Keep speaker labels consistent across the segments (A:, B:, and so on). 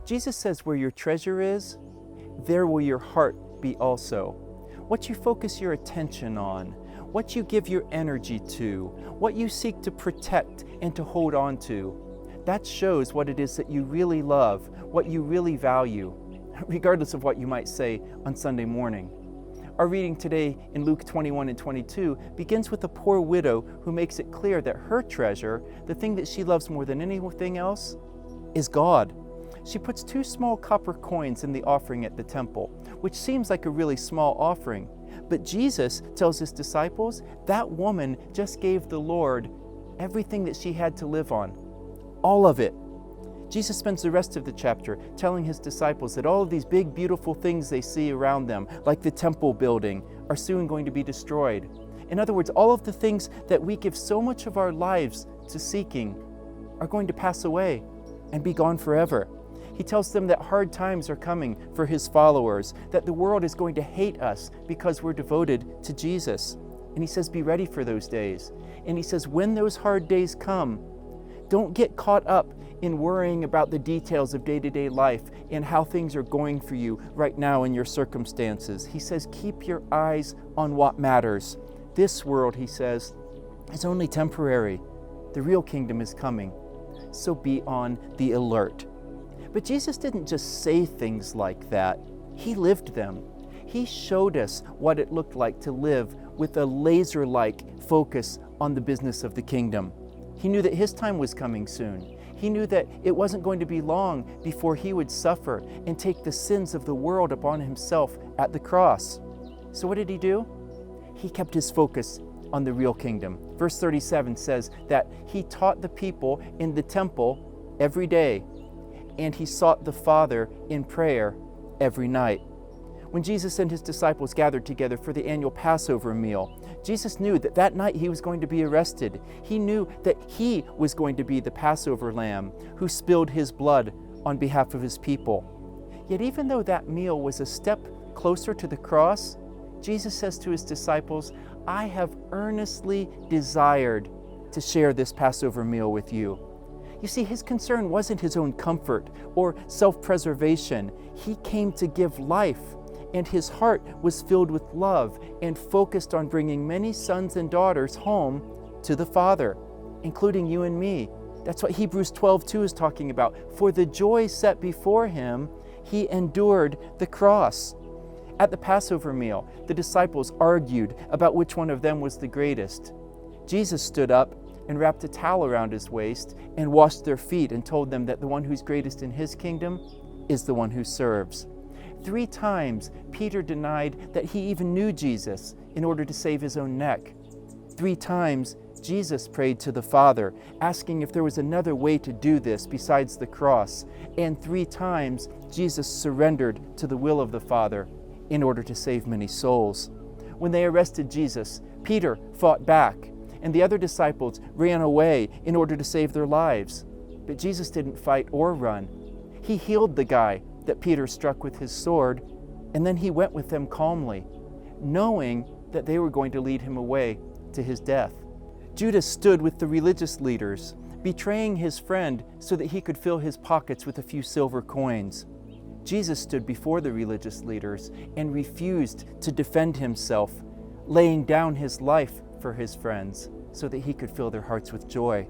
A: Jesus says where your treasure is, there will your heart be also. What you focus your attention on, what you give your energy to, what you seek to protect and to hold on to, that shows what it is that you really love, what you really value, regardless of what you might say on Sunday morning. Our reading today in Luke 21 and 22 begins with a poor widow who makes it clear that her treasure, the thing that she loves more than anything else, is God. She puts 2 small copper coins in the offering at the temple, which seems like a really small offering. But Jesus tells his disciples that woman just gave the Lord everything that she had to live on. All of it. Jesus spends the rest of the chapter telling his disciples that all of these big, beautiful things they see around them, like the temple building, are soon going to be destroyed. In other words, all of the things that we give so much of our lives to seeking are going to pass away and be gone forever. He tells them that hard times are coming for his followers, that the world is going to hate us because we're devoted to Jesus. And he says, be ready for those days. And he says, when those hard days come, don't get caught up in worrying about the details of day-to-day life and how things are going for you right now in your circumstances. He says, keep your eyes on what matters. This world, he says, is only temporary. The real kingdom is coming. So be on the alert. But Jesus didn't just say things like that. He lived them. He showed us what it looked like to live with a laser-like focus on the business of the kingdom. He knew that his time was coming soon. He knew that it wasn't going to be long before he would suffer and take the sins of the world upon himself at the cross. So what did he do? He kept his focus on the real kingdom. Verse 37 says that he taught the people in the temple every day, and he sought the Father in prayer every night. When Jesus and his disciples gathered together for the annual Passover meal, Jesus knew that that night he was going to be arrested. He knew that he was going to be the Passover lamb who spilled his blood on behalf of his people. Yet even though that meal was a step closer to the cross, Jesus says to his disciples, I have earnestly desired to share this Passover meal with you. You see, his concern wasn't his own comfort or self-preservation. He came to give life, and his heart was filled with love and focused on bringing many sons and daughters home to the Father, including you and me. That's what Hebrews 12:2 is talking about. For the joy set before him, he endured the cross. At the Passover meal, the disciples argued about which one of them was the greatest. Jesus stood up and wrapped a towel around his waist and washed their feet and told them that the one who's greatest in his kingdom is the one who serves. 3 times, Peter denied that he even knew Jesus in order to save his own neck. 3 times, Jesus prayed to the Father, asking if there was another way to do this besides the cross. And 3 times, Jesus surrendered to the will of the Father in order to save many souls. When they arrested Jesus, Peter fought back, and the other disciples ran away in order to save their lives. But Jesus didn't fight or run. He healed the guy that Peter struck with his sword, and then he went with them calmly, knowing that they were going to lead him away to his death. Judas stood with the religious leaders, betraying his friend so that he could fill his pockets with a few silver coins. Jesus stood before the religious leaders and refused to defend himself, laying down his life for his friends so that he could fill their hearts with joy.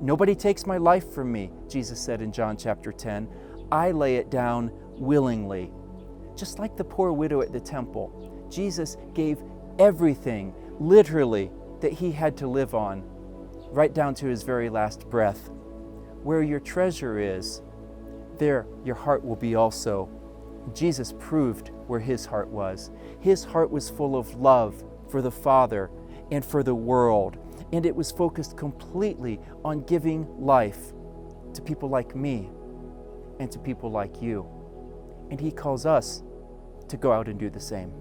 A: Nobody takes my life from me, Jesus said in John chapter 10. I lay it down willingly. Just like the poor widow at the temple, Jesus gave everything, literally, that he had to live on, right down to his very last breath. Where your treasure is, there your heart will be also. Jesus proved where his heart was. His heart was full of love for the Father and for the world, and it was focused completely on giving life to people like me and to people like you. And he calls us to go out and do the same.